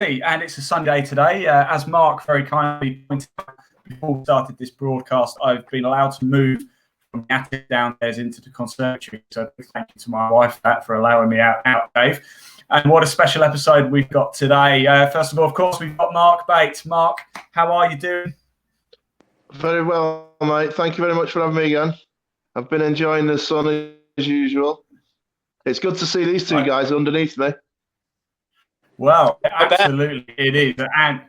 And it's a Sunday today. As Mark very kindly pointed out before we started this broadcast, I've been allowed to move from the attic downstairs into the conservatory. So thank you to my wife for allowing me out, Dave. And what a special episode we've got today. First of all, of course, we've got Mark Bates. Mark, how are you doing? Very well, mate. Thank you very much for having me again. I've been enjoying the sun as usual. It's good to see these two guys underneath me. Well, absolutely it is. And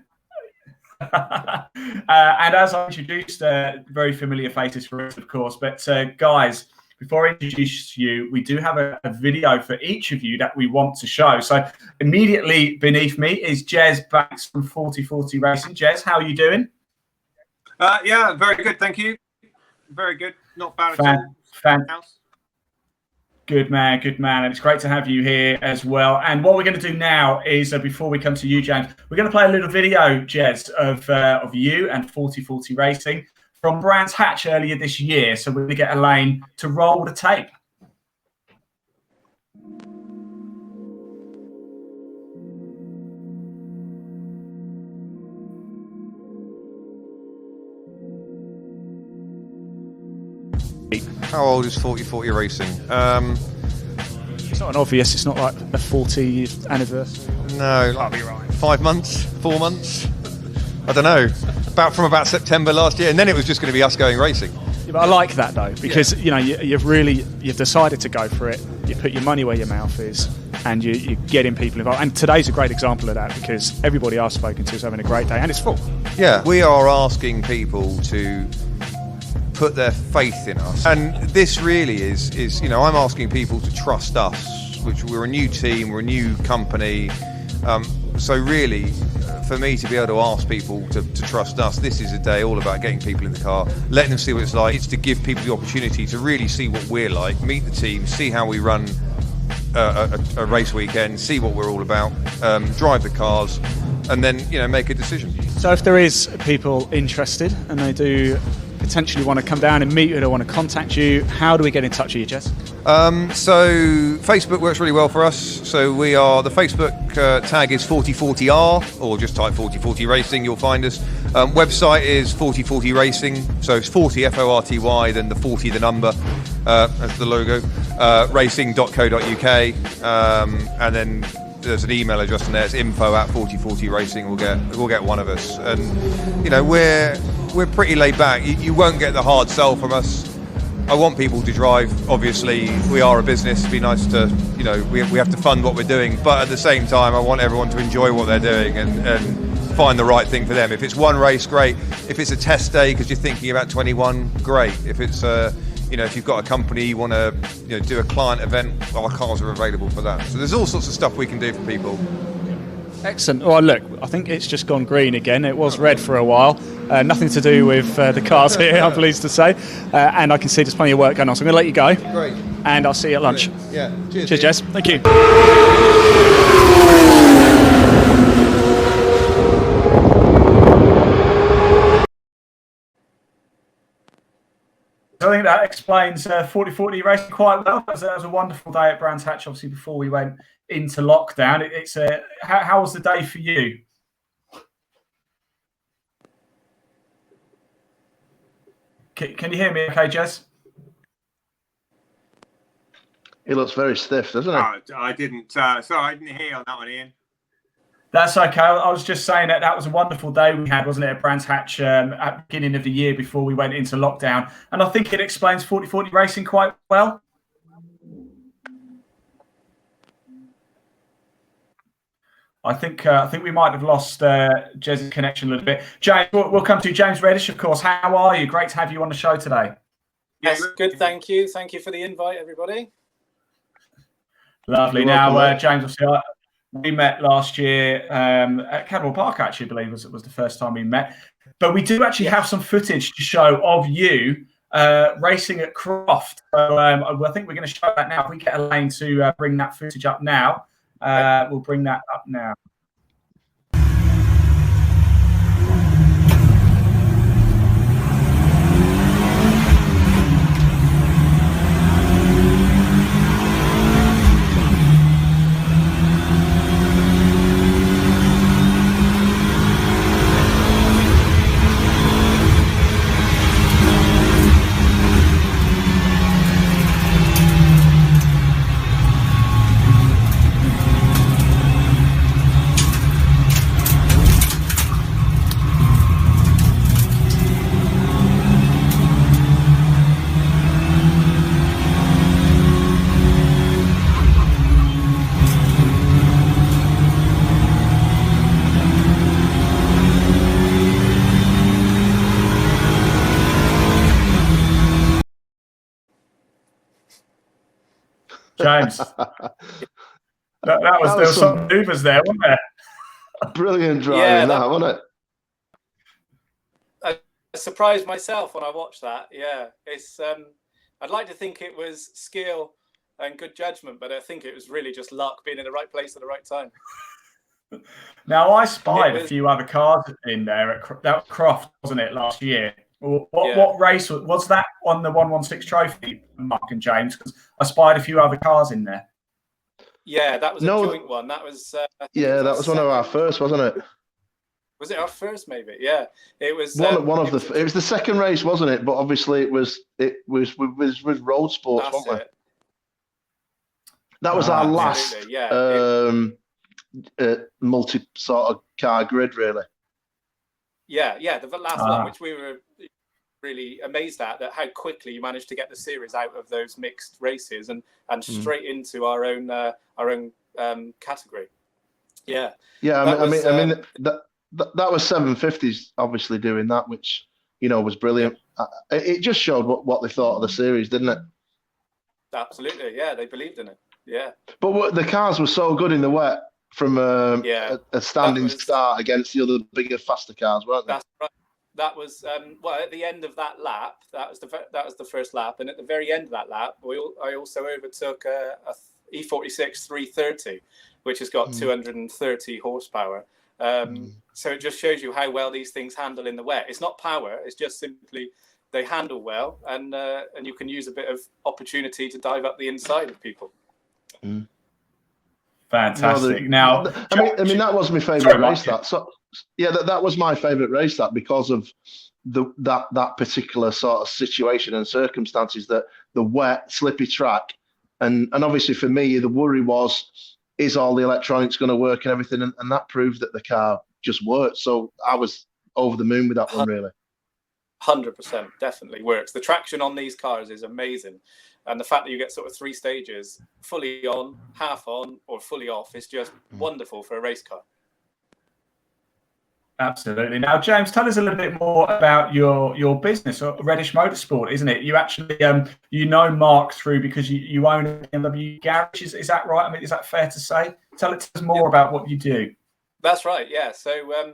and as I introduced, very familiar faces for us, of course. But guys, before I introduce you, we do have a video for each of you that we want to show. So immediately beneath me is Jez Banks from 4040 Racing. Jez, how are you doing? Yeah, very good, thank you. Very good, not bad at all. Good man, good man. And it's great to have you here as well. And what we're going to do now is, before we come to you, James, we're going to play a little video, Jez, of you and 4040 Racing from Brands Hatch earlier this year. So we're going to get Elaine to roll the tape. How old is 4040 Racing? It's not an obvious. It's not like a 40th anniversary. No, That'll be right. 5 months, 4 months. I don't know. From about September last year, and then it was just going to be us going racing. Yeah, but I like that though, because you know you've decided to go for it. You put your money where your mouth is, and you're getting people involved. And today's a great example of that, because everybody I've spoken to is having a great day, and it's full. Yeah, we are asking people to put their faith in us, and this really is you know, I'm asking people to trust us, which we're a new team, we're a new company, so really for me to be able to ask people to trust us, this is a day all about getting people in the car, letting them see what it's like. It's to give people the opportunity to really see what we're like, meet the team, see how we run a race weekend, see what we're all about, drive the cars, and then, you know, make a decision. So if there is people interested and they do potentially want to come down and meet you, or want to contact you, how do we get in touch with you, Jess? So Facebook works really well for us. So we are, the Facebook tag is 4040R, or just type 4040 Racing, you'll find us. Website is 4040 Racing, so it's 40 FORTY, then the 40 the number as the logo, racing.co.uk, and then there's an email address in there. It's info@4040 Racing. We'll get one of us, and you know, we're pretty laid back. You won't get the hard sell from us. I want people to drive. Obviously, we are a business. It'd be nice to, you know, we have to fund what we're doing, but at the same time, I want everyone to enjoy what they're doing and find the right thing for them. If it's one race, great. If it's a test day because you're thinking about 21, great. If it's you know, if you've got a company, you want to, you know, do a client event, our cars are available for that. So there's all sorts of stuff we can do for people. Excellent. Well, look, I think it's just gone green again. It was red for a while. Nothing to do with the cars here, I'm pleased to say. And I can see there's plenty of work going on. So I'm going to let you go. Great. And I'll see you at lunch. Brilliant. Yeah. Cheers. Cheers, Jess. Thank you. I think that explains 4040 Racing quite well. That was a wonderful day at Brands Hatch, obviously, before we went into lockdown. How was the day for you? Can you hear me okay, Jez? He looks very stiff, doesn't he? I didn't. Sorry, I didn't hear on that one, Ian. That's okay. I was just saying that was a wonderful day we had, wasn't it, at Brands Hatch at the beginning of the year before we went into lockdown. And I think it explains 4040 Racing quite well. I think we might have lost Jez's connection a little bit. James, we'll come to you. James Reddish, of course. How are you? Great to have you on the show today. Yes, good. Thank you. Thank you for the invite, everybody. Lovely. Now, James, obviously, we met last year at Cadwell Park, actually, I believe was the first time we met. But we do actually have some footage to show of you racing at Croft. So I think we're going to show that now. If we get Elaine to bring that footage up now, we'll bring that up now. James. That was there was some maneuvers there, wasn't there? Brilliant driving, wasn't it? I surprised myself when I watched that. Yeah, it's. I'd like to think it was skill and good judgment, but I think it was really just luck, being in the right place at the right time. Now, I spied a few other cars in there. That was Croft, wasn't it, last year? What race was that on the 116 trophy, Mark and James? Because I spied a few other cars in there. Yeah, that was a joint one. That was that was one of our first, wasn't it? Was it our first? Maybe. Yeah, it was one of the. It was the second race, wasn't it? But obviously, it was Road Sports, wasn't it? That was our last multi sort of car grid, really. Yeah, the last one, which we were really amazed at, that how quickly you managed to get the series out of those mixed races and straight into our own category. Yeah. I mean that was 750s obviously doing that, which was brilliant. It just showed what they thought of the series, didn't it? Absolutely, yeah, they believed in it. Yeah. But the cars were so good in the wet from a standing start against the other bigger, faster cars, weren't they? That's right. That was at the end of that lap. That was the first lap, and at the very end of that lap, I also overtook a E46 330, which has got 230 horsepower. So it just shows you how well these things handle in the wet. It's not power; it's just simply they handle well, and you can use a bit of opportunity to dive up the inside of people. Fantastic. I mean that was my favourite race. That was my favourite race. That because of that particular sort of situation and circumstances, that the wet, slippy track, and obviously for me the worry was, is all the electronics going to work and everything, and that proved that the car just worked. So I was over the moon with that one, really. 100% definitely works. The traction on these cars is amazing. And the fact that you get sort of 3 stages, fully on, half on, or fully off, is just wonderful for a race car. Absolutely. Now, James, tell us a little bit more about your business, Reddish Motorsport, isn't it? You actually, Mark through because you own a BMW garage. Is that right? I mean, is that fair to say? Tell us more about what you do. That's right, yeah. So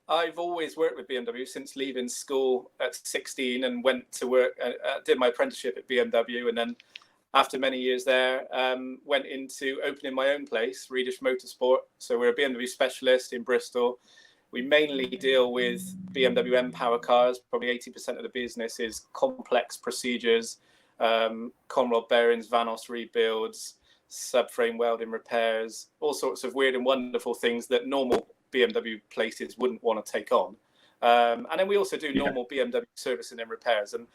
I've always worked with BMW since leaving school at 16 and went to work, did my apprenticeship at BMW, and then after many years there, went into opening my own place, Reddish Motorsport. So we're a BMW specialist in Bristol. We mainly deal with BMW M Power cars. Probably 80% of the business is complex procedures, conrod bearings, Vanos rebuilds, subframe welding repairs, all sorts of weird and wonderful things that normal BMW places wouldn't want to take on. And then we also do normal BMW servicing and repairs. And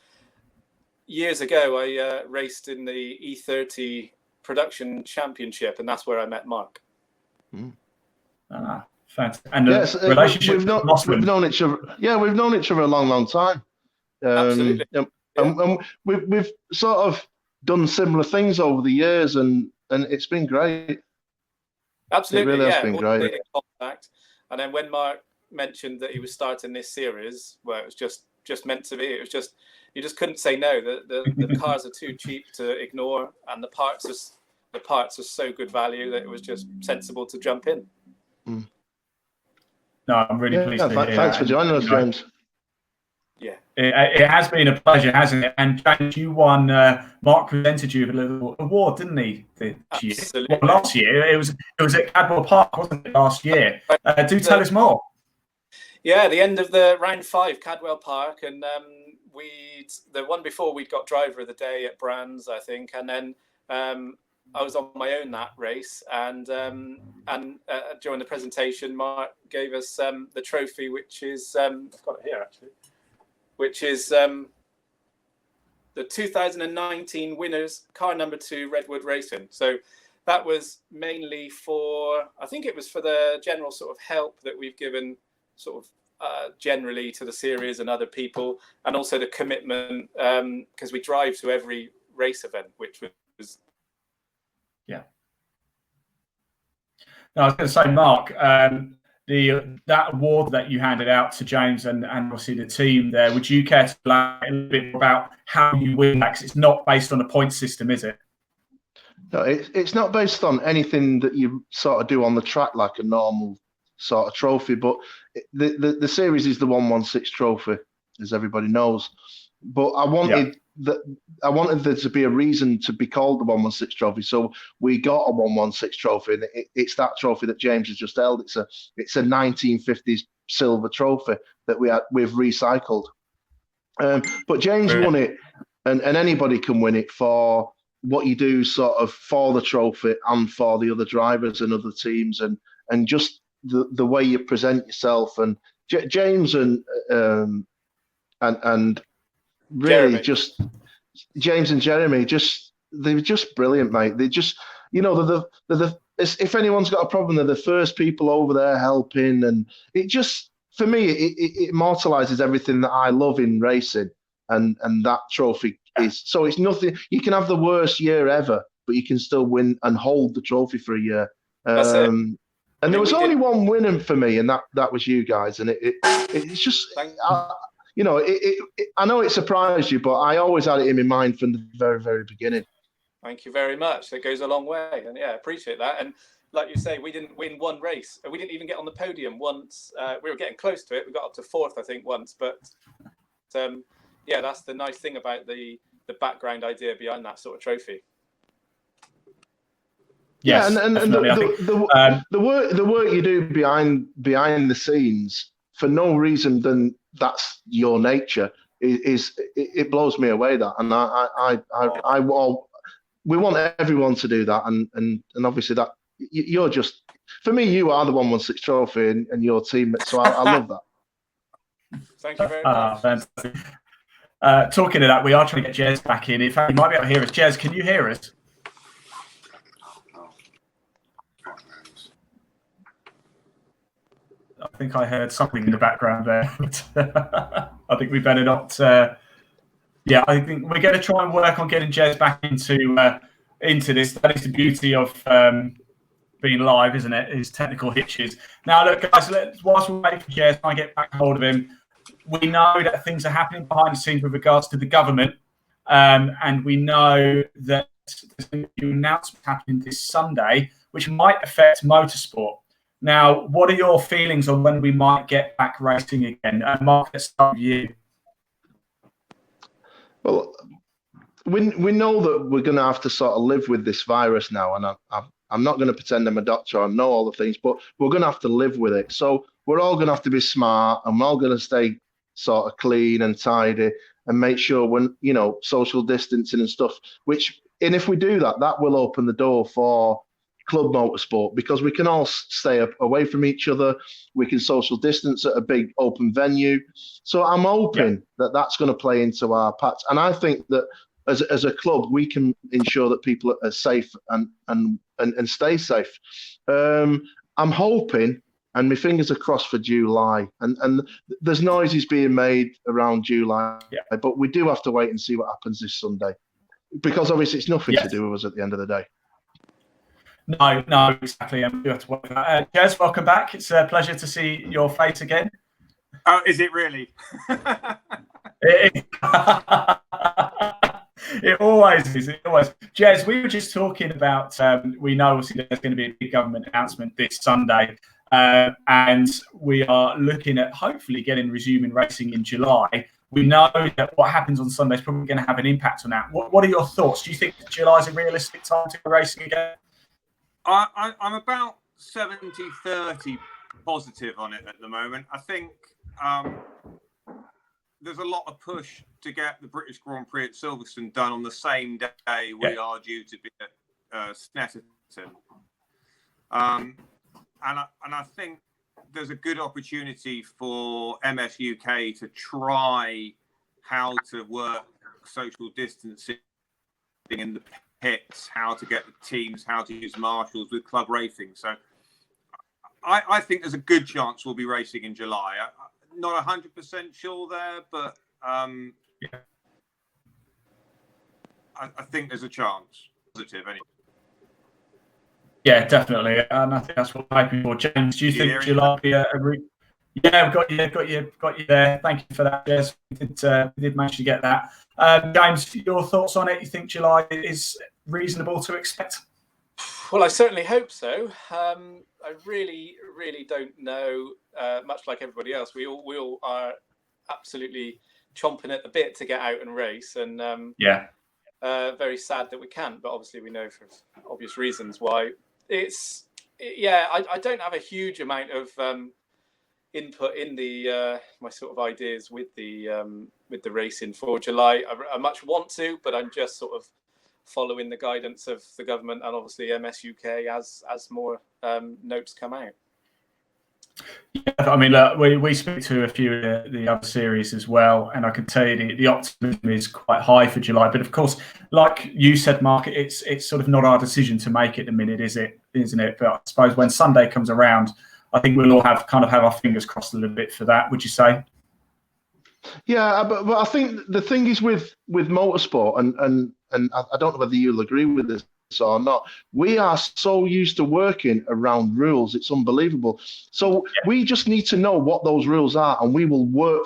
years ago, I raced in the E30 production championship, and that's where I met Mark. Fantastic. And relationship we've known each other. Yeah, we've known each other a long time. Absolutely. And we've sort of done similar things over the years, and it's been great. Absolutely, it really has been great. Contact. And then when Mark mentioned that he was starting this series, well, it was just meant to be. It was just, you just couldn't say no. The cars are too cheap to ignore, and the parts are so good value that it was just sensible to jump in. No, I'm really pleased to hear Thanks for joining us, James. Yeah. It has been a pleasure, hasn't it? And James, you won. Mark presented you with a little award, didn't he? This year? Well, last year it was at Cadwell Park, wasn't it? Last year. Do tell us more. Yeah, the end of the round 5, Cadwell Park, and the one before we'd got driver of the day at Brands, I think, and then I was on my own that race, and during the presentation, Mark gave us the trophy, which is I've got it here actually, which is the 2019 winners, car number 2, Redwood Racing. So that was mainly for, I think it was for the general sort of help that we've given sort of generally to the series and other people, and also the commitment, because we drive to every race event, which was. Yeah. No, I was going to say, Mark, that award that you handed out to James and obviously the team there, would you care to elaborate a little bit more about how you win that? 'Cause it's not based on a point system, is it? No, it's not based on anything that you sort of do on the track like a normal sort of trophy, but the series is the 116 trophy, as everybody knows. But I wanted there to be a reason to be called the 116 trophy, so we got a 116 trophy, and it's that trophy that James has just held. It's a 1950s silver trophy that we've recycled. But James won it, and anybody can win it for what you do sort of for the trophy and for the other drivers and other teams, and just the way you present yourself. And James and really Jeremy. just James and Jeremy, they're just brilliant, mate. They just, if anyone's got a problem, they're the first people over there helping, and it just, for me, it immortalizes everything that I love in racing, and that trophy is, so it's nothing. You can have the worst year ever, but you can still win and hold the trophy for a year. That's it. And there was only one winner for me, and that was you guys. And it's just, I know it surprised you, but I always had it in my mind from the very, very beginning. Thank you very much. That goes a long way, and appreciate that. And like you say, we didn't win one race. We didn't even get on the podium once. We were getting close to it. We got up to 4th, I think, once. But that's the nice thing about the background idea behind that sort of trophy. Yes, yeah, and the work you do behind the scenes for no reason than that's your nature it blows me away. That, and we want everyone to do that, and obviously that you're just, for me, you are the 116 trophy and your team. So I love that. Thank you very much. Fantastic. Talking of that, we are trying to get Jez back in. In fact, you might be able to hear us. Jez, can you hear us? I think I heard something in the background there. I think we better not. I think we're going to try and work on getting Jez back into this. That is the beauty of being live, isn't it? His technical hitches. Now, look, guys, whilst we wait for Jez, try and get back hold of him. We know that things are happening behind the scenes with regards to the government, and we know that there's going to be an announcement happening this Sunday, which might affect motorsport. Now, what are your feelings on when we might get back racing again? Mark, let's start with you. Well, we know that we're going to have to sort of live with this virus now, and I'm not going to pretend I'm a doctor. I know all the things, but we're going to have to live with it. So we're all going to have to be smart, and we're all going to stay sort of clean and tidy, and make sure when social distancing and stuff. And if we do that, that will open the door for club motorsport, because we can all stay away from each other. We can social distance at a big open venue. So I'm hoping that that's going to play into our patch. And I think that as a club, we can ensure that people are safe and stay safe. I'm hoping, and my fingers are crossed for July. And there's noises being made around July, but we do have to wait and see what happens this Sunday, because obviously it's nothing to do with us at the end of the day. No, exactly. And we have to work that. Jez, welcome back. It's a pleasure to see your face again. Oh, is it really? It always is. It always. Jez, we were just talking about. We know obviously there's going to be a big government announcement this Sunday, and we are looking at hopefully resuming racing in July. We know that what happens on Sunday is probably going to have an impact on that. What are your thoughts? Do you think July is a realistic time to go racing again? I'm about 70-30 positive on it at the moment. I think there's a lot of push to get the British Grand Prix at Silverstone done on the same day we are due to be at Snetterton. And I think there's a good opportunity for MS UK to try how to work social distancing in the pits, how to get the teams, how to use marshals with club racing. So I think there's a good chance we'll be racing in July. Not 100% sure there, but I think there's a chance. Positive, anyway. Yeah, definitely, and I think that's what I'm hoping for. James, do you think July will be a Yeah, we've got you there. Thank you for that, Jez. We did manage to get that. James, your thoughts on it? You think July is reasonable to expect? Well, I certainly hope so. I really, really don't know. Much like everybody else, we all are absolutely chomping at the bit to get out and race, and very sad that we can't. But obviously, we know for obvious reasons why. I don't have a huge amount of input in the my sort of ideas with the racing for July. I much want to, but I'm just sort of following the guidance of the government and obviously MS UK as more notes come out. Yeah, I mean, look, we speak to a few of the other series as well, and I can tell you the optimism is quite high for July. But of course, like you said, Mark, it's sort of not our decision to make at the minute, isn't it? But I suppose when Sunday comes around, I think we'll all have our fingers crossed a little bit for that. Would you say? Yeah, but I think the thing is with motorsport, and I don't know whether you'll agree with this or not, we are so used to working around rules, it's unbelievable. So we just need to know what those rules are, and we will work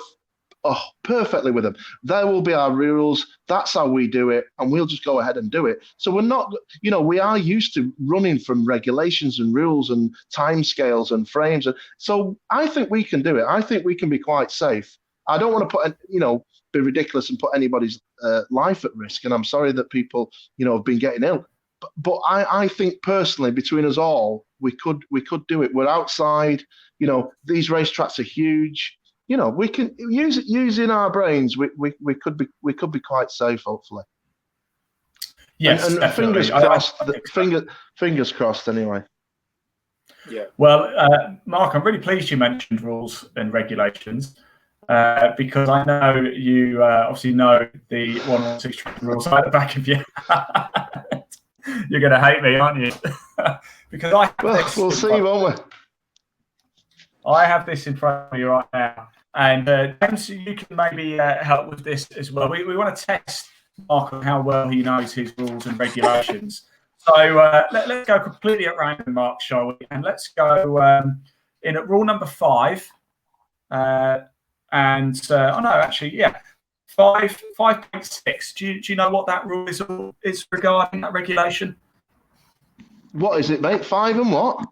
perfectly with them. There will be our rules, that's how we do it, and we'll just go ahead and do it. So we're not, we are used to running from regulations and rules and timescales and frames. So I think we can do it. I think we can be quite safe. I don't want to put, be ridiculous and put anybody's life at risk. And I'm sorry that people, have been getting ill. But I think personally, between us all, we could do it. We're outside. These racetracks are huge. We can using our brains. We could be quite safe, hopefully. Yes, and fingers crossed. Fingers crossed. Anyway. Yeah. Well, Mark, I'm really pleased you mentioned rules and regulations. Because I know you obviously know the 116 rules at the back of your head. You're going to hate me, aren't you? Because we'll see, won't we? I have this in front of you right now, and James, you can maybe help with this as well. We want to test Mark on how well he knows his rules and regulations. So let's go completely at random, Mark, shall we? And let's go in at rule number 5. 5.6. Do you know what that rule is regarding that regulation? What is it, mate? 5 and what?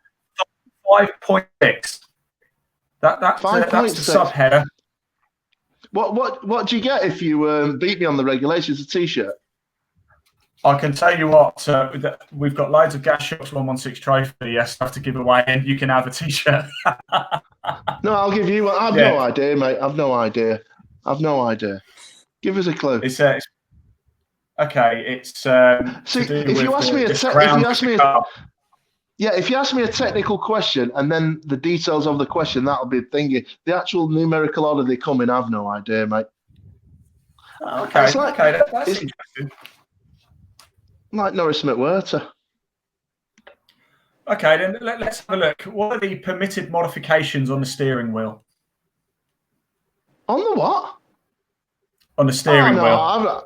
5.6. That's the subheader. What do you get if you beat me on the regulations? A T-shirt. I can tell you what. We've got loads of Gas Shops 116 trophy stuff to give away, and you can have a T-shirt. No, I'll give you one. I've no idea, mate. I've no idea. Give us a clue. It's okay. It's if you ask me a technical question and then the details of the question, that'll be thingy. The actual numerical order they come in, I've no idea, mate. Okay, that's interesting. Like Norris McWhirter. Okay, then let's have a look. What are the permitted modifications on the steering wheel? On the what? On the steering wheel. I'm not.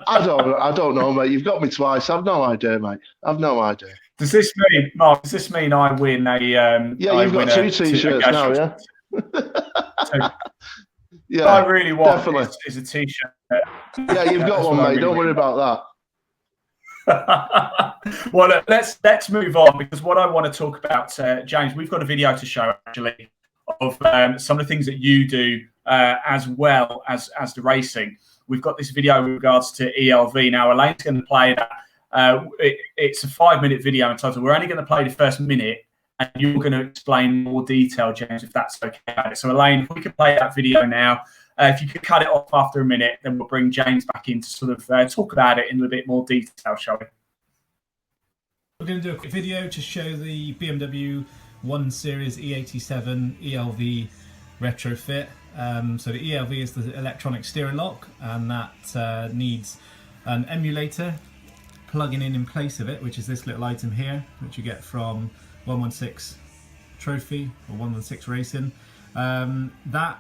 I don't know, mate. You've got me twice. I've no idea, mate. I've no idea. Does this mean, Mark? Does this mean I win a? Yeah, you've got 2 T-shirts now, yeah. Yeah, I really want definitely. Is a T-shirt. Yeah, you've got one, mate. Don't worry about that. Well, let's move on, because what I want to talk about, James, we've got a video to show actually of some of the things that you do as well as the racing. We've got this video with regards to ELV. Now, Elaine's going to play that. It's a 5-minute video in total. We're only going to play the first minute, and you're going to explain more detail, James, if that's okay. So, Elaine, if we could play that video now. If you could cut it off after a minute, then we'll bring James back in to sort of talk about it in a little bit more detail, shall we? We're going to do a quick video to show the BMW 1 Series E87 ELV retrofit. So the ELV is the electronic steering lock, and that needs an emulator plugging in place of it, which is this little item here, which you get from 116 Trophy or 116 Racing. That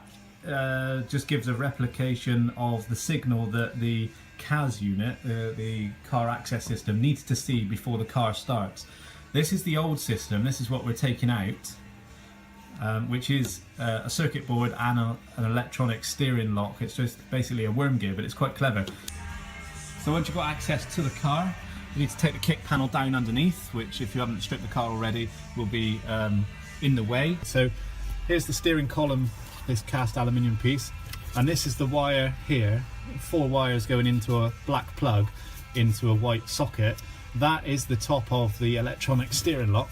just gives a replication of the signal that the CAS unit, the car access system, needs to see before the car starts. This is the old system. This is what we're taking out. which is a circuit board and an electronic steering lock. It's just basically a worm gear, but it's quite clever. So once you've got access to the car, you need to take the kick panel down underneath, which if you haven't stripped the car already will be in the way. So here's the steering column, this cast aluminium piece, and this is the wire here, 4 wires going into a black plug into a white socket. That is the top of the electronic steering lock.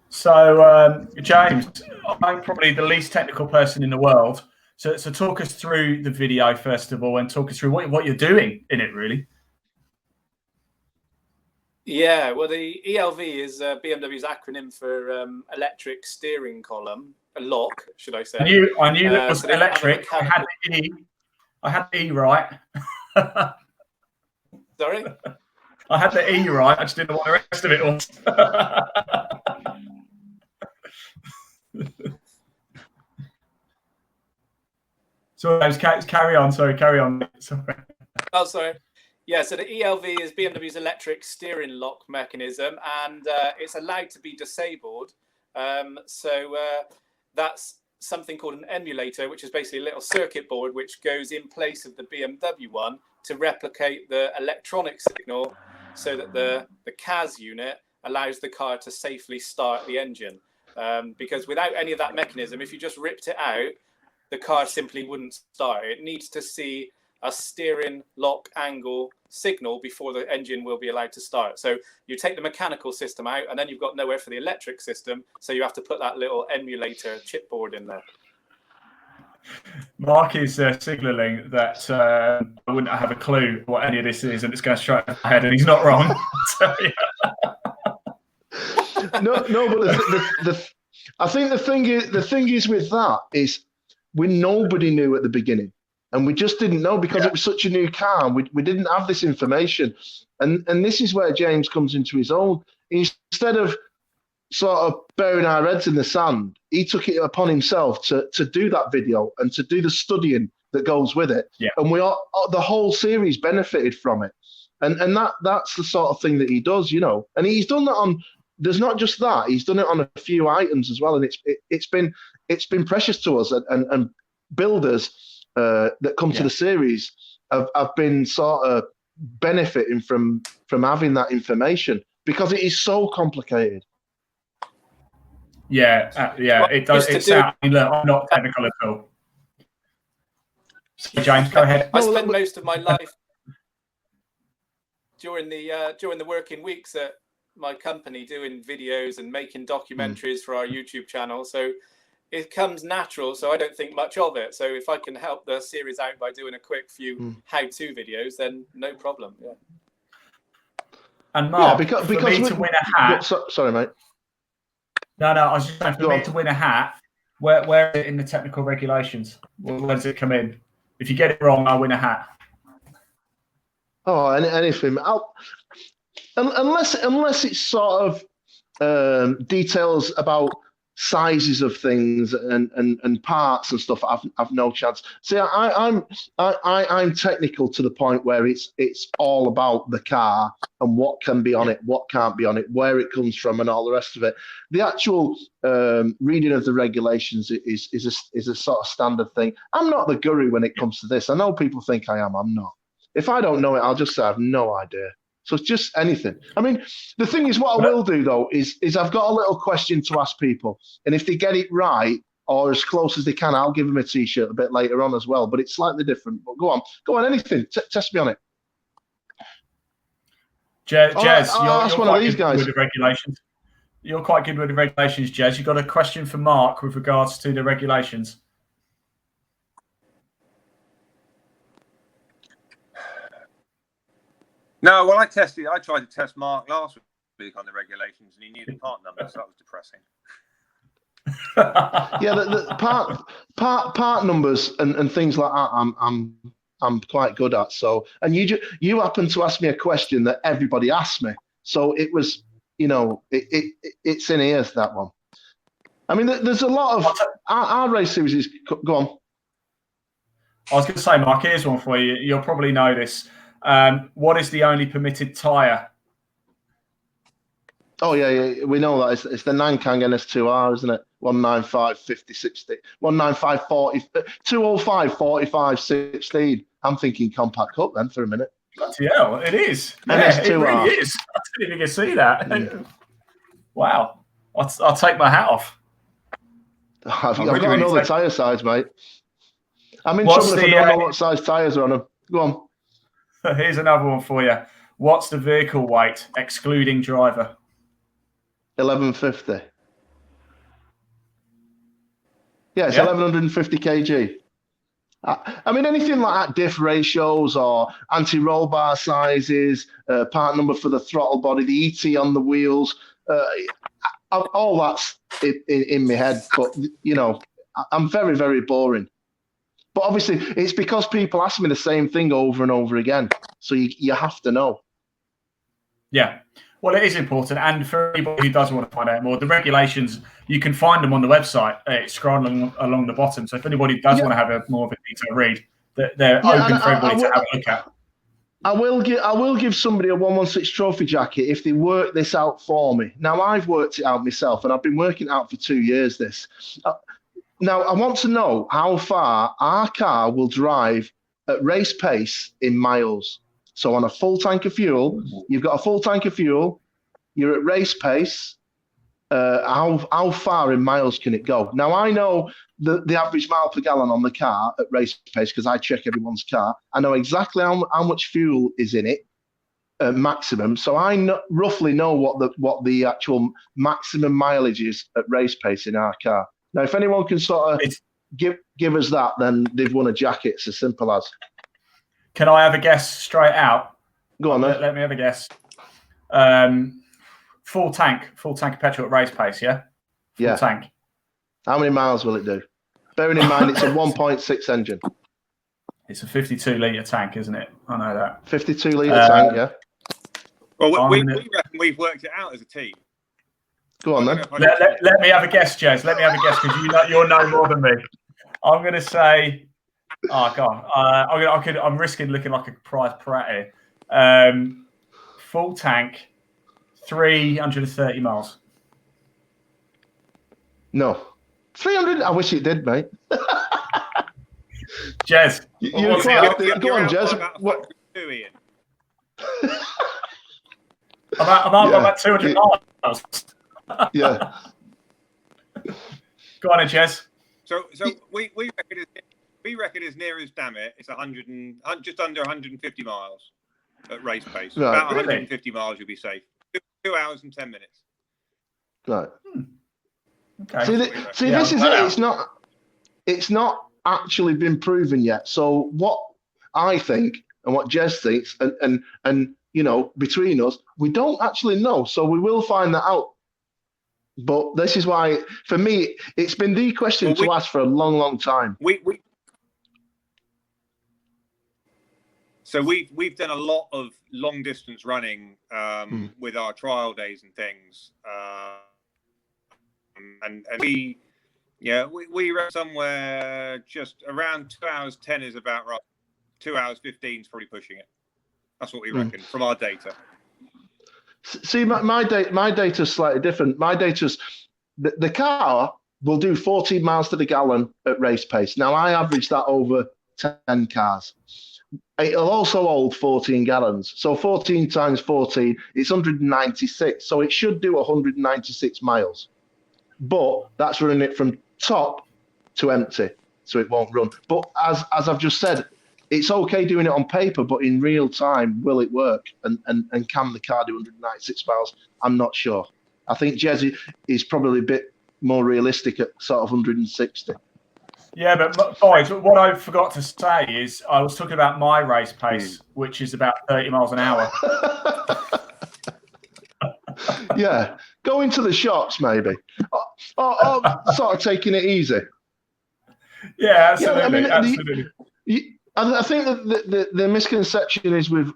So, James, I'm probably the least technical person in the world. So talk us through the video, first of all, and talk us through what you're doing in it, really. Yeah, well, the ELV is BMW's acronym for electric steering column, a lock, should I say. I knew it was electric. I had the E. I had the E right. Sorry? I had the E right. I just didn't know what the rest of it was. So carry on. Sorry, carry on. Sorry. Oh, sorry. Yeah, so the ELV is BMW's electric steering lock mechanism, and it's allowed to be disabled. That's something called an emulator, which is basically a little circuit board which goes in place of the BMW one to replicate the electronic signal so that the CAS unit allows the car to safely start the engine. Because without any of that mechanism, if you just ripped it out, the car simply wouldn't start. It needs to see a steering lock angle signal before the engine will be allowed to start. So you take the mechanical system out, and then you've got nowhere for the electric system, so you have to put that little emulator chipboard in there. Mark is signalling that I wouldn't have a clue what any of this is, and it's going straight to my head, and he's not wrong. So, yeah. No, but I think the thing is with that is nobody knew at the beginning. And we just didn't know because it was such a new car. We didn't have this information. And this is where James comes into his own. Instead of sort of burying our heads in the sand, he took it upon himself to do that video and to do the studying that goes with it. Yeah. And the whole series benefited from it. And that's the sort of thing that he does, you know. And he's done that on, there's not just that, he's done it on a few items as well. And it's been precious to us, and builders that come to the series have been sort of benefiting from having that information because it is so complicated. Yeah, it does. I mean, look, I'm not technical at all. So James, go ahead. I spent most of my life during the working weeks at my company doing videos and making documentaries for our YouTube channel. So it comes natural, so I don't think much of it. So if I can help the series out by doing a quick few how-to videos, then no problem. Yeah. And Mark, because for me to win a hat. Sorry, mate. No, I was just saying, for me to win a hat, where is it in the technical regulations? Where does it come in? If you get it wrong, I win a hat. Oh, anything. Unless it's sort of details about sizes of things and parts and stuff, I've no chance. See, I'm technical to the point where it's all about the car and what can be on it, what can't be on it, where it comes from, and all the rest of it. The actual reading of the regulations is a sort of standard thing. I'm not the guru when it comes to this. I know people think I am. I'm not. If I don't know it, I'll just say I have no idea. So it's just anything. I mean, the thing is, what I will do, though, is I've got a little question to ask people. And if they get it right, or as close as they can, I'll give them a T-shirt a bit later on as well. But it's slightly different. But go on, anything. Test me on it. Jez, you're one of these guys. With the regulations. You're quite good with the regulations, Jez. You got a question for Mark with regards to the regulations? No, well, I tried to test Mark last week on the regulations, and he knew the part numbers, so that was depressing. Yeah, the part numbers and things like that, I'm quite good at. So, and you happened to ask me a question that everybody asked me, so it was, you know, it's in ears, that one. I mean, there's a lot of our race series is go on. I was going to say, Mark, here's one for you. You'll probably know this. What is the only permitted tyre? Oh yeah, we know that. It's the Nankang NS2R, isn't it? 195 50 60, 195 40, 205 45 16. I'm thinking compact cup then for a minute. Bloody hell, it is. Yeah, it really is. I didn't even get to see that. Yeah. Wow. I'll take my hat off. I've got to know the tyre size, mate. I'm in trouble if I don't know what size tyres are on them. Go on. Here's another one for you. What's the vehicle weight, excluding driver? 1150. Yeah, it's 1150 kg. I mean, anything like that, diff ratios or anti-roll bar sizes, part number for the throttle body, the ET on the wheels, all that's in my head. But, you know, I'm very, very boring. But obviously, it's because people ask me the same thing over and over again. So you have to know. Yeah. Well, it is important. And for anybody who does want to find out more, the regulations, you can find them on the website. It's scrolling along the bottom. So if anybody does want to have more of a detailed read, they're open for everybody to have a look at. I will give somebody a 116 trophy jacket if they work this out for me. Now, I've worked it out myself, and I've been working it out for 2 years, this. Now, I want to know how far our car will drive at race pace in miles. So on a full tank of fuel, you've got a full tank of fuel, you're at race pace, how far in miles can it go? Now, I know the average mile per gallon on the car at race pace because I check everyone's car. I know exactly how much fuel is in it, maximum. So I roughly know what the actual maximum mileage is at race pace in our car. Now, if anyone can sort of give us that, then they've won a jacket. It's as simple as. Can I have a guess straight out? Go on, then. Let me have a guess. Full tank of petrol at race pace, yeah? Full tank. How many miles will it do? Bearing in mind it's a 1.6 engine. It's a 52-litre tank, isn't it? I know that. 52-litre tank, yeah. Well, we reckon we've worked it out as a team. Go on, then. Let me have a guess, Jez. Let me have a guess because you'll know more than me. I'm going to say... Oh God! I'm risking looking like a prize prat here. Full tank, 330 miles. No, 300. I wish it did, mate. Jez, go on, Jez. What? I'm about 200 miles. Yeah. Go on, Jez. So we reckon as near as damn it, it's just under 150 miles at race pace. Right. About 150 miles, you'll be safe. 2 hours and 10 minutes. Right. Okay. See, this is it. It's not actually been proven yet. So what I think and what Jez thinks, and you know, between us, we don't actually know. So we will find that out. But this is why, for me, it's been the question to ask for a long, long time. So we've done a lot of long distance running with our trial days and things, and we ran somewhere just around 2 hours 10 is about right. 2 hours 15 is probably pushing it. That's what we reckon from our data. See, my data is slightly different. My data's the car will do 14 miles to the gallon at race pace. Now I average that over 10 cars. It'll also hold 14 gallons. So 14 times 14, it's 196. So it should do 196 miles. But that's running it from top to empty. So it won't run. But as I've just said, it's okay doing it on paper, but in real time, will it work? And can the car do 196 miles? I'm not sure. I think Jez is probably a bit more realistic at sort of 160. Yeah, but boys, what I forgot to say is I was talking about my race pace, which is about 30 miles an hour. Yeah, go into the shops maybe, or sort of taking it easy. Yeah, absolutely. Yeah, I mean, absolutely. I think that the misconception is with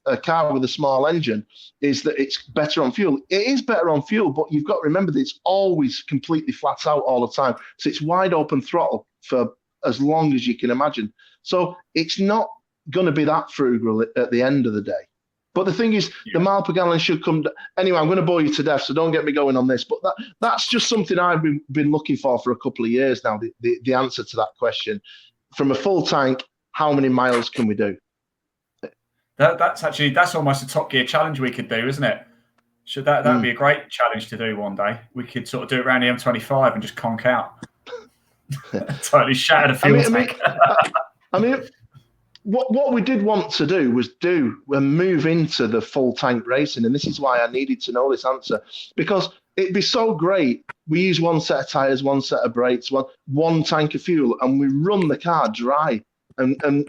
a car with a small engine is that it's better on fuel. It is better on fuel, but you've got to remember that it's always completely flat out all the time. So it's wide open throttle for as long as you can imagine. So it's not going to be that frugal at the end of the day. But the thing is, the mile per gallon should come. Anyway, I'm going to bore you to death, so don't get me going on this. But that's just something I've been looking for a couple of years now. The answer to that question, from a full tank, how many miles can we do? That's almost a Top Gear challenge we could do, isn't it? Should that would be a great challenge to do one day? We could sort of do it around the M25 and just conk out. Totally shatter the fuel tank. I mean, what we did want to do was move into the full tank racing, and this is why I needed to know this answer, because it'd be so great. We use one set of tyres, one set of brakes, one tank of fuel, and we run the car dry. And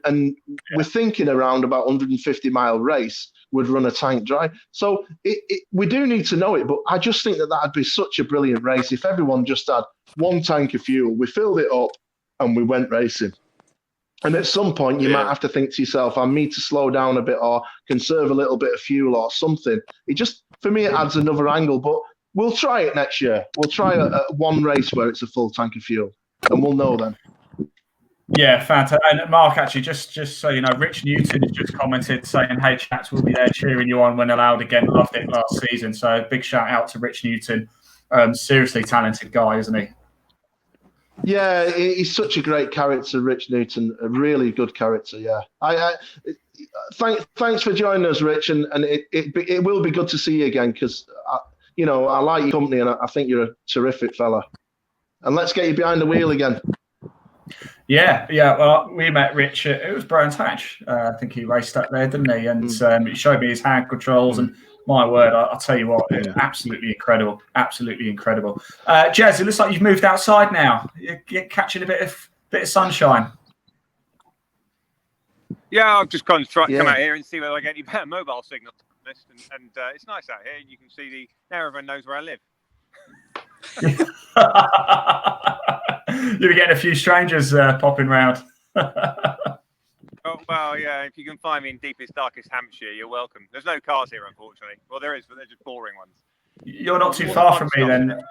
we're thinking around about 150-mile race would run a tank dry. So we do need to know it, but I just think that'd be such a brilliant race if everyone just had one tank of fuel, we filled it up, and we went racing. And at some point, you might have to think to yourself, I need to slow down a bit or conserve a little bit of fuel or something. For me, it adds another angle, but we'll try it next year. We'll try one race where it's a full tank of fuel, and we'll know then. Yeah, fantastic. And Mark, actually, just so you know, Rich Newton has just commented saying, hey, chaps, we'll be there cheering you on when allowed again. Loved it last season. So big shout out to Rich Newton. Seriously talented guy, isn't he? Yeah, he's such a great character, Rich Newton. A really good character, yeah. Thanks for joining us, Rich, and it will be good to see you again because, I like your company and I think you're a terrific fella. And let's get you behind the wheel again. Yeah. Well, we met Rich. It was Brands Hatch. I think he raced up there, didn't he? And he showed me his hand controls. And my word, I'll tell you what, it's absolutely incredible. Absolutely incredible. Jez, it looks like you've moved outside now. You're catching a bit of sunshine. Yeah, I've just come out here and see whether I get any better mobile signal. And it's nice out here. You can see now everyone knows where I live. You'll be getting a few strangers popping round. Oh, well, yeah, if you can find me in deepest, darkest Hampshire, you're welcome. There's no cars here, unfortunately. Well, there is, but they're just boring ones. You're not too far from me, then.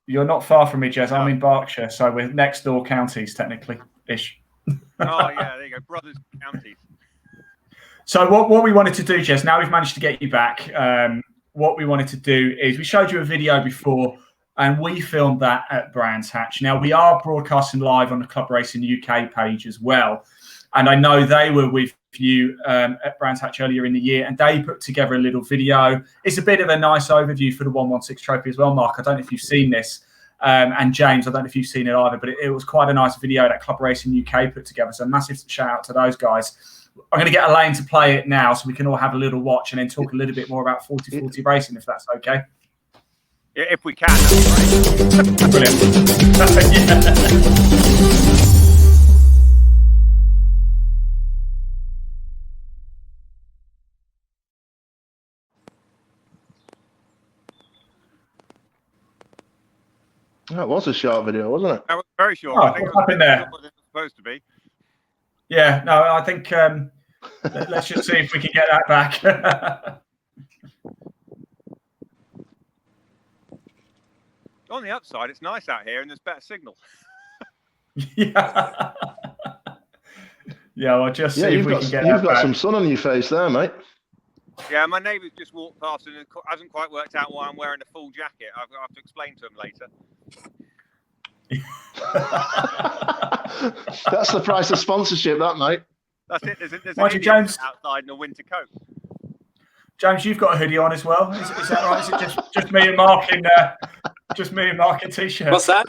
You're not far from me, Jez. I'm in Berkshire, so we're next door counties, technically-ish. Oh, yeah, there you go. Brothers counties. So what we wanted to do, Jez, now we've managed to get you back, what we wanted to do is we showed you a video before and we filmed that at Brands Hatch. Now, we are broadcasting live on the Club Racing UK page as well. And I know they were with you at Brands Hatch earlier in the year, and they put together a little video. It's a bit of a nice overview for the 116 Trophy as well, Mark. I don't know if you've seen this. And James, I don't know if you've seen it either, but it was quite a nice video that Club Racing UK put together. So massive shout out to those guys. I'm going to get Elaine to play it now so we can all have a little watch and then talk a little bit more about 40/40 racing, if that's okay. Yeah, if we can, that's great. Brilliant. That was a short video, wasn't it? That was very short. Oh, I think it what's happened there? was supposed to be. Yeah, no, I think let's just see if we can get that back. On the upside, it's nice out here and there's better signal. Yeah. Yeah, well, just see if we can get that back. You've got some sun on your face there, mate. Yeah, my neighbour's just walked past and it hasn't quite worked out why I'm wearing a full jacket. I'll have to explain to him later. That's the price of sponsorship, that, mate. That's it. There's Mind you, James, outside in a winter coat. James, you've got a hoodie on as well. Is that right? Is it just me and Mark in t-shirt? What's that?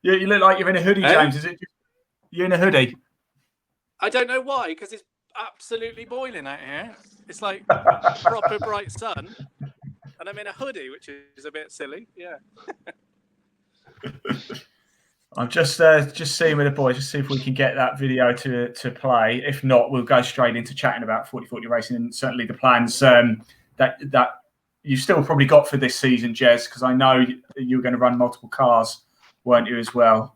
You look like you're in a hoodie, James. Is it just you in a hoodie? I don't know why, because it's absolutely boiling out here. It's like proper bright sun, and I'm in a hoodie, which is a bit silly. Yeah. I'm just seeing with the boys, just see if we can get that video to play. If not, we'll go straight into chatting about 40/40 racing and certainly the plans that you still probably got for this season, Jez, because I know you were going to run multiple cars, weren't you, as well?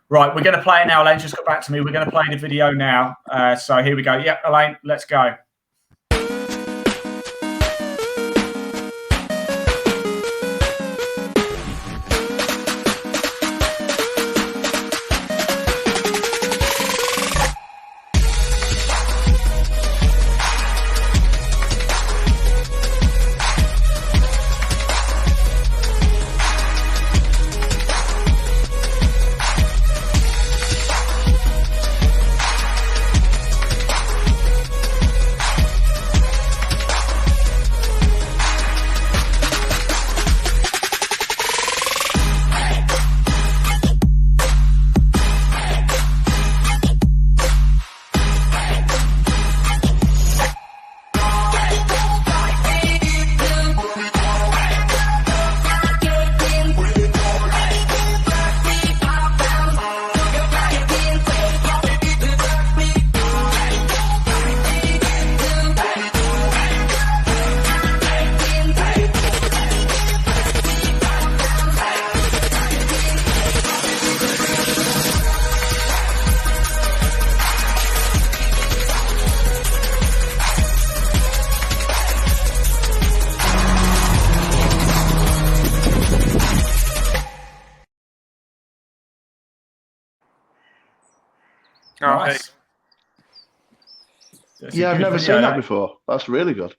Right, we're going to play it now. Elaine just got back to me. We're going to play the video now. So here we go. Yep, Elaine, let's go. Nice. Yeah, I've never seen that before. That's really good.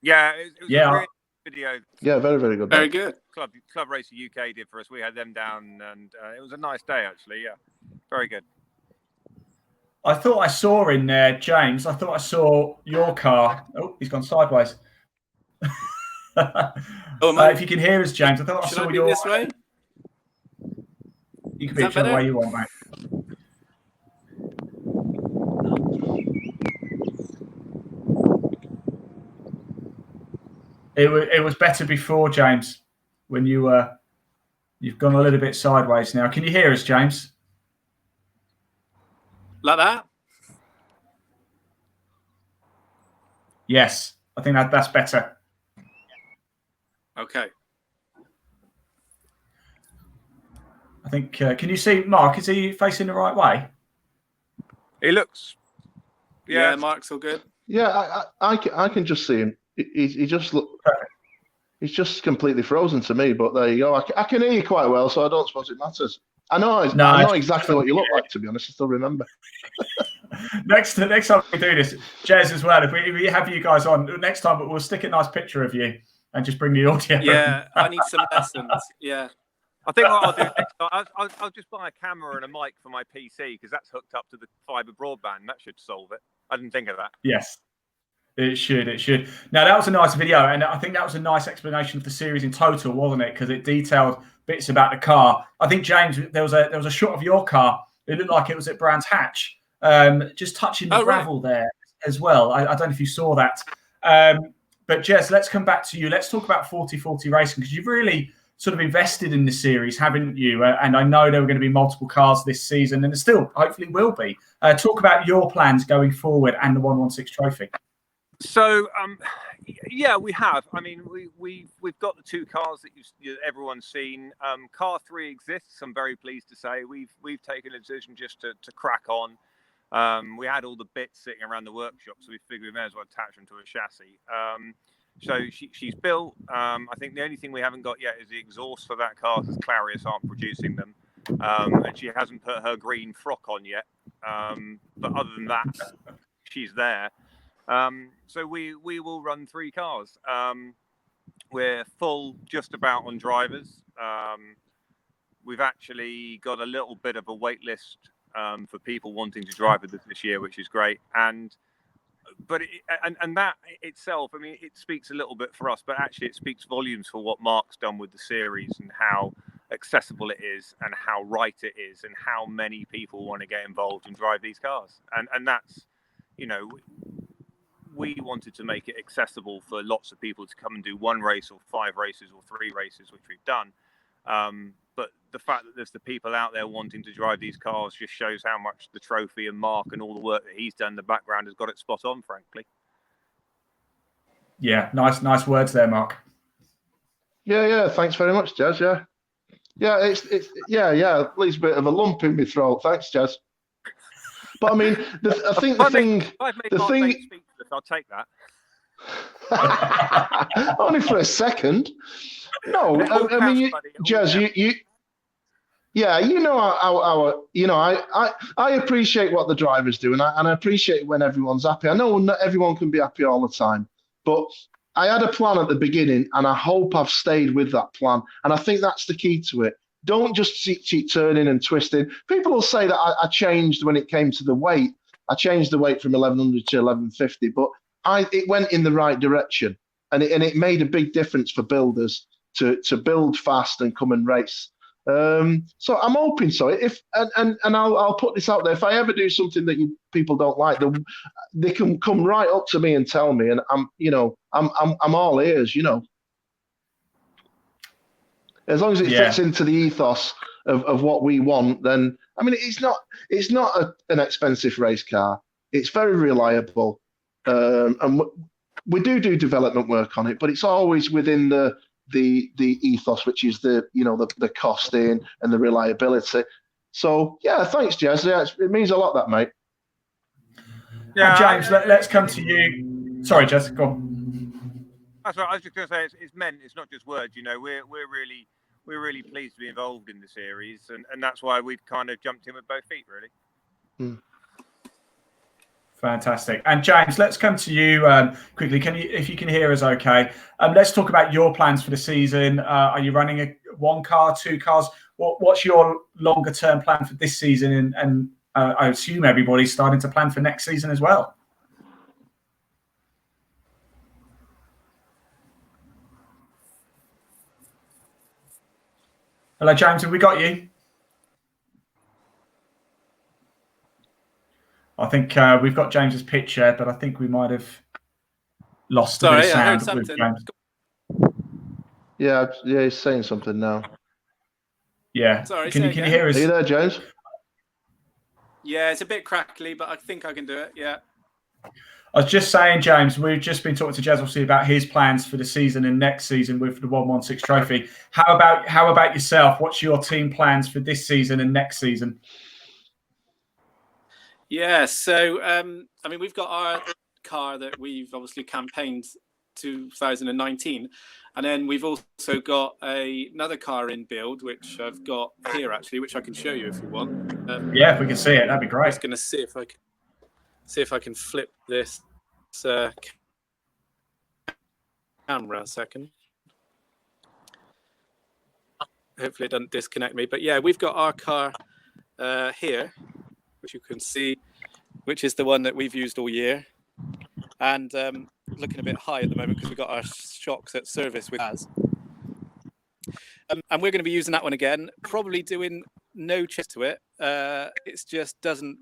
Yeah, it was a great video. Yeah, very, very good. Very good. Club Racer UK did for us. We had them down, and it was a nice day, actually. Yeah, very good. I thought I saw in there, James. I thought I saw your car. Oh, he's gone sideways. If you can hear us, James, I thought I saw your. This way? You can be whichever way you want, mate. It was better before, James, when you've gone a little bit sideways now. Can you hear us, James? Like that? Yes, I think that's better. Okay. I think. Can you see Mark? Is he facing the right way? He looks. Yeah, Mark's all good. Yeah, I can just see him. He just look. He's just completely frozen to me. But there you go. I can hear you quite well, so I don't suppose it matters. I know exactly what you look like. To be honest, I still remember. Next time we do this, Jez as well. If we have you guys on next time, we'll stick a nice picture of you and just bring the audio. Yeah, I need some lessons. Yeah. I think what I'll do next time, I'll just buy a camera and a mic for my PC because that's hooked up to the fibre broadband. That should solve it. I didn't think of that. Yes, it should. Now, that was a nice video, and I think that was a nice explanation of the series in total, wasn't it? Because it detailed bits about the car. I think, James, there was a shot of your car. It looked like it was at Brands Hatch, just touching the gravel there as well. I don't know if you saw that. But, Jez, let's come back to you. Let's talk about 4040 Racing, because you've really sort of invested in the series, haven't you? And I know there were going to be multiple cars this season, and there still hopefully will be. Talk about your plans going forward and the 116 trophy. So, yeah, we have. I mean, we've got the two cars that everyone's seen. Car 3 exists. I'm very pleased to say we've taken a decision just to crack on. We had all the bits sitting around the workshop, so we figured we may as well attach them to a chassis. So she's built. I think the only thing we haven't got yet is the exhaust for that car, because Clarius aren't producing them, and she hasn't put her green frock on yet. But other than that, she's there. So we will run 3 cars. We're full just about on drivers. We've actually got a little bit of a wait list for people wanting to drive with us this year, which is great. But that itself, I mean, it speaks a little bit for us, but actually it speaks volumes for what Mark's done with the series and how accessible it is and how right it is and how many people want to get involved and drive these cars. And that's, we wanted to make it accessible for lots of people to come and do 1 race or 5 races or 3 races, which we've done. But the fact that there's the people out there wanting to drive these cars just shows how much the trophy and Mark and all the work that he's done in the background has got it spot on, frankly. Yeah, nice words there, Mark. Yeah. Thanks very much, Jez. Yeah, it's it leaves a bit of a lump in my throat. Thanks, Jez. But I mean, I think the thing. I'll take that. Only for a second. No, I mean, Jez, I appreciate what the drivers do, and I appreciate when everyone's happy. I know not everyone can be happy all the time, but I had a plan at the beginning, and I hope I've stayed with that plan. And I think that's the key to it. Don't just keep turning and twisting. People will say that I changed when it came to the weight. I changed the weight from 1100 to 1150, but it went in the right direction, and it made a big difference for builders to build fast and come and race. So I'm hoping so. I'll put this out there. If I ever do something that people don't like, they can come right up to me and tell me, and I'm all ears. As long as it fits into the ethos of what we want, then I mean, it's not an expensive race car. It's very reliable, and we do development work on it, but it's always within the ethos, which is the costing and the reliability. So yeah, thanks, Jez. Yeah, it means a lot, that, mate. Yeah, James, let's come to you. Sorry, Jez, go on. That's right. I was just going to say it's meant. It's not just words. We're really pleased to be involved in the series, and that's why we've kind of jumped in with both feet, really. Fantastic. And James, let's come to you quickly. If you can hear us okay, let's talk about your plans for the season. Are you running one car, two cars? What's your longer term plan for this season? And I assume everybody's starting to plan for next season as well. Hello, James. Have we got you? I think we've got James's picture, but I think we might have lost a bit of sound. I heard something. James. Yeah, he's saying something now. Yeah. Sorry, can you hear us? Are you there, James? Yeah, it's a bit crackly, but I think I can do it. Yeah. I was just saying, James, we've just been talking to Jez obviously about his plans for the season and next season with the 116 trophy. How about yourself? What's your team plans for this season and next season? Yeah, so I mean, we've got our car that we've obviously campaigned 2019, and then we've also got another car in build, which I've got here actually, which I can show you if you want. Yeah, if we can see it, that'd be great. I'm just going to see if I can flip this camera a second. Hopefully it doesn't disconnect me. But yeah, we've got our car here, which you can see, which is the one that we've used all year. And looking a bit high at the moment because we've got our shocks at service with us. And we're going to be using that one again, probably doing no change to it. It's just doesn't...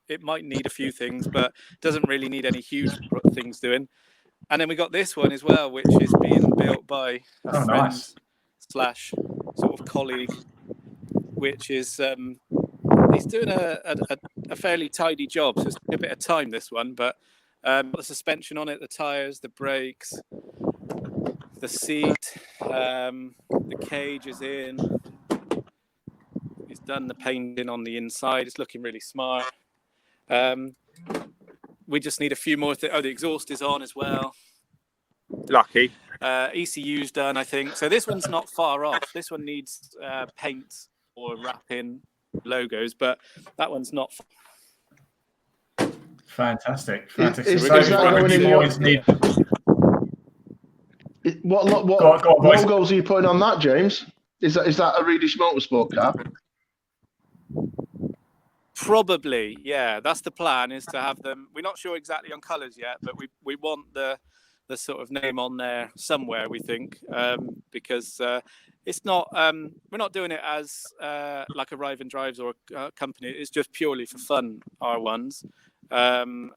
It might need a few things, but doesn't really need any huge things doing. And then we got this one as well, which is being built by a friend / sort of colleague, which is he's doing a fairly tidy job. So it's a bit of time, this one, but the suspension on it, the tires, the brakes, the seat, the cage is in. He's done the painting on the inside. It's looking really smart. We just need a few more things. Oh, the exhaust is on as well. Lucky. ECU's done, I think. So this one's not far off. This one needs paint or wrapping logos, but that one's not. Fantastic. What logos are you putting on that, James? Is that a Reedish Motorsport car? Probably, yeah. That's the plan, is to have them. We're not sure exactly on colours yet, but we want the sort of name on there somewhere, we think, because it's not. We're not doing it as like a Rive and Drives or a company. It's just purely for fun, our ones.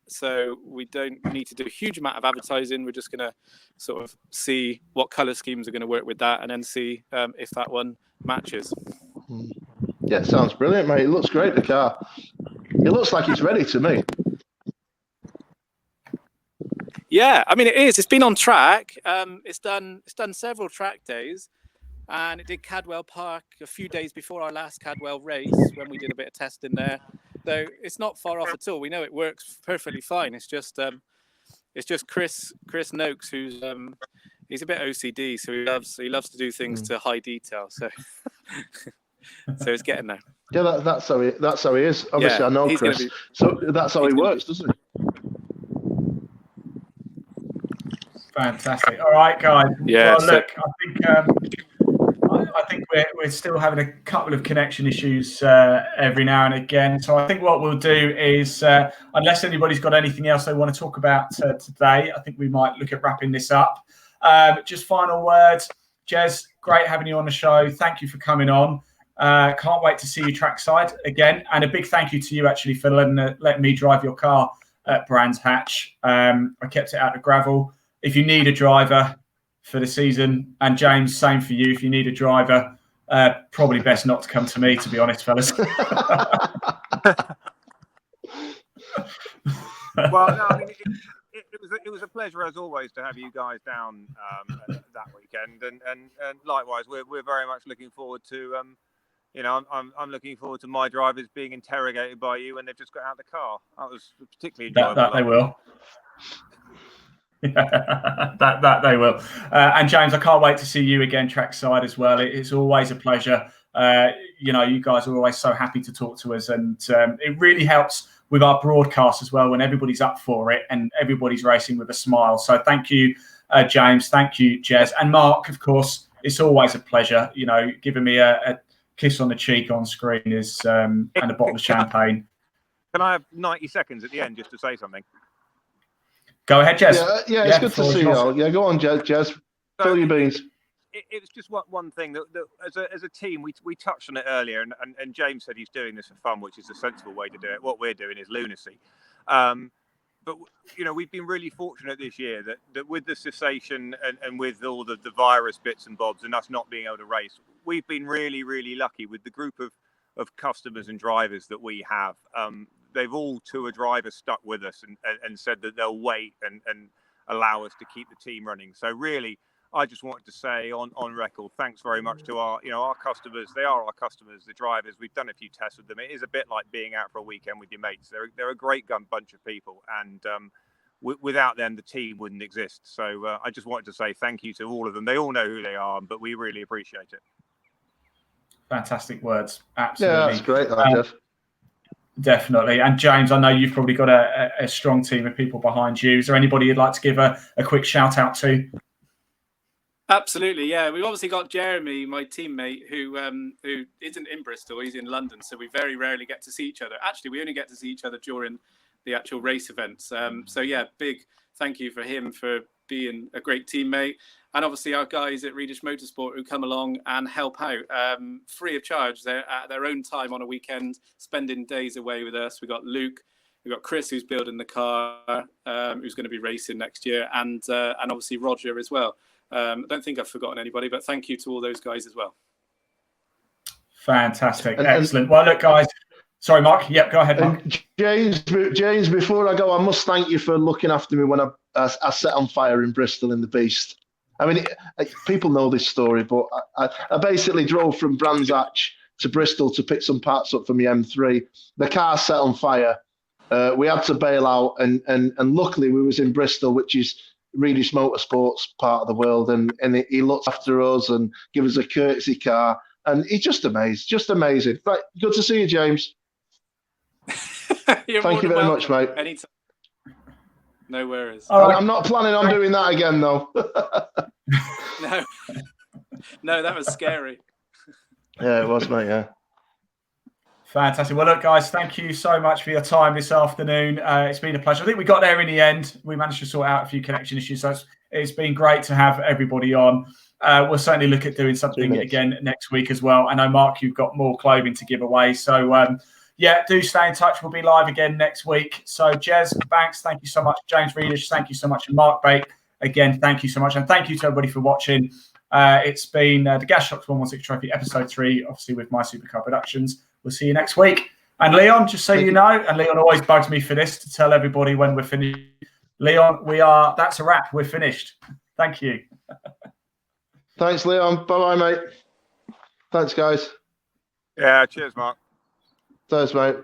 So we don't need to do a huge amount of advertising. We're just going to sort of see what colour schemes are going to work with that, and then see if that one matches. Yeah, it sounds brilliant, mate. It looks great, the car. It looks like it's ready to me. Yeah, I mean, it is. It's been on track. It's done several track days, and it did Cadwell Park a few days before our last Cadwell race when we did a bit of testing there. So it's not far off at all. We know it works perfectly fine. It's just Chris Noakes, who's he's a bit OCD, so he loves to do things to high detail. So so it's getting there. Yeah, that's how he is. Obviously, yeah, I know Chris. So that's how he works, doesn't he? Fantastic. All right, guys. Yeah. Well, look, I think we're still having a couple of connection issues every now and again. So I think what we'll do is, unless anybody's got anything else they want to talk about today, I think we might look at wrapping this up. Just final words. Jez, great having you on the show. Thank you for coming on. Can't wait to see you trackside again. And a big thank you to you, actually, for letting me drive your car at Brands Hatch. I kept it out of gravel. If you need a driver for the season, and James, same for you. If you need a driver, probably best not to come to me, to be honest, fellas. Well, no, I mean, it was a pleasure as always to have you guys down that weekend, and likewise, we're very much looking forward to. I'm looking forward to my drivers being interrogated by you when they've just got out of the car. That was particularly enjoyable. That they will. that they will. And James, I can't wait to see you again trackside as well. It's always a pleasure. You guys are always so happy to talk to us, and it really helps with our broadcast as well when everybody's up for it and everybody's racing with a smile. So thank you, James. Thank you, Jez. And Mark, of course, it's always a pleasure. Giving me a kiss on the cheek on screen is and a bottle of champagne. Can I have 90 seconds at the end just to say something? Go ahead, Jez. Yeah, it's good to see you all. Yeah, go on, Jez. Fill your beans. It was just one thing that as a team, we touched on it earlier, and James said he's doing this for fun, which is a sensible way to do it. What we're doing is lunacy. But we've been really fortunate this year that with the cessation and with all the virus bits and bobs and us not being able to race, we've been really, really lucky with the group of customers and drivers that we have. They've all, to a driver, stuck with us and said that they'll wait and allow us to keep the team running. So really, I just wanted to say on record, thanks very much to our customers. They are our customers, the drivers. We've done a few tests with them. It is a bit like being out for a weekend with your mates. They're a great bunch of people, and without them, the team wouldn't exist. So I just wanted to say thank you to all of them. They all know who they are, but we really appreciate it. Fantastic words. Absolutely. Yeah, that's great, Jeff. Definitely. And James, I know you've probably got a strong team of people behind you. Is there anybody you'd like to give a quick shout out to? Absolutely, yeah. We've obviously got Jeremy, my teammate, who isn't in Bristol. He's in London, so we very rarely get to see each other. Actually, we only get to see each other during the actual race events. So yeah, big thank you for him for being a great teammate. And obviously our guys at Reedish Motorsport who come along and help out free of charge. They're at their own time on a weekend, spending days away with us. We've got Luke, we've got Chris who's building the car, who's going to be racing next year, and obviously Roger as well. I don't think I've forgotten anybody, but thank you to all those guys as well. Fantastic. Excellent. Well, look, guys. Sorry, Mark. Yep, go ahead, Mark. James, before I go, I must thank you for looking after me when I set on fire in Bristol in the Beast. I mean, people know this story, but I basically drove from Brands Hatch to Bristol to pick some parts up from the M3. The car set on fire. We had to bail out, and luckily we was in Bristol, which is Reedish Motorsport's part of the world, and he looked after us and gave us a courtesy car, and he's just amazing. Right, good to see you, James. Thank you very much, mate. Anytime. No worries. Right. I'm not planning on doing that again, though. No, that was scary. Yeah, it was, mate. Yeah. Fantastic. Well, look, guys, thank you so much for your time this afternoon. It's been a pleasure. I think we got there in the end. We managed to sort out a few connection issues, so it's been great to have everybody on. We'll certainly look at doing something again next week as well. I know, Mark, you've got more clothing to give away, so yeah, do stay in touch. We'll be live again next week. So, Jez, Banks, thank you so much. James Reedish, thank you so much. And Mark Bate, again, thank you so much. And thank you to everybody for watching. It's been the Gas Shocks 116 Trophy, Episode 3, obviously with My Supercar Productions. We'll see you next week. And Leon, just so you know, and Leon always bugs me for this, to tell everybody when we're finished. Leon, that's a wrap. We're finished. Thank you. Thanks, Leon. Bye-bye, mate. Thanks, guys. Yeah, cheers, Mark. Thanks, mate.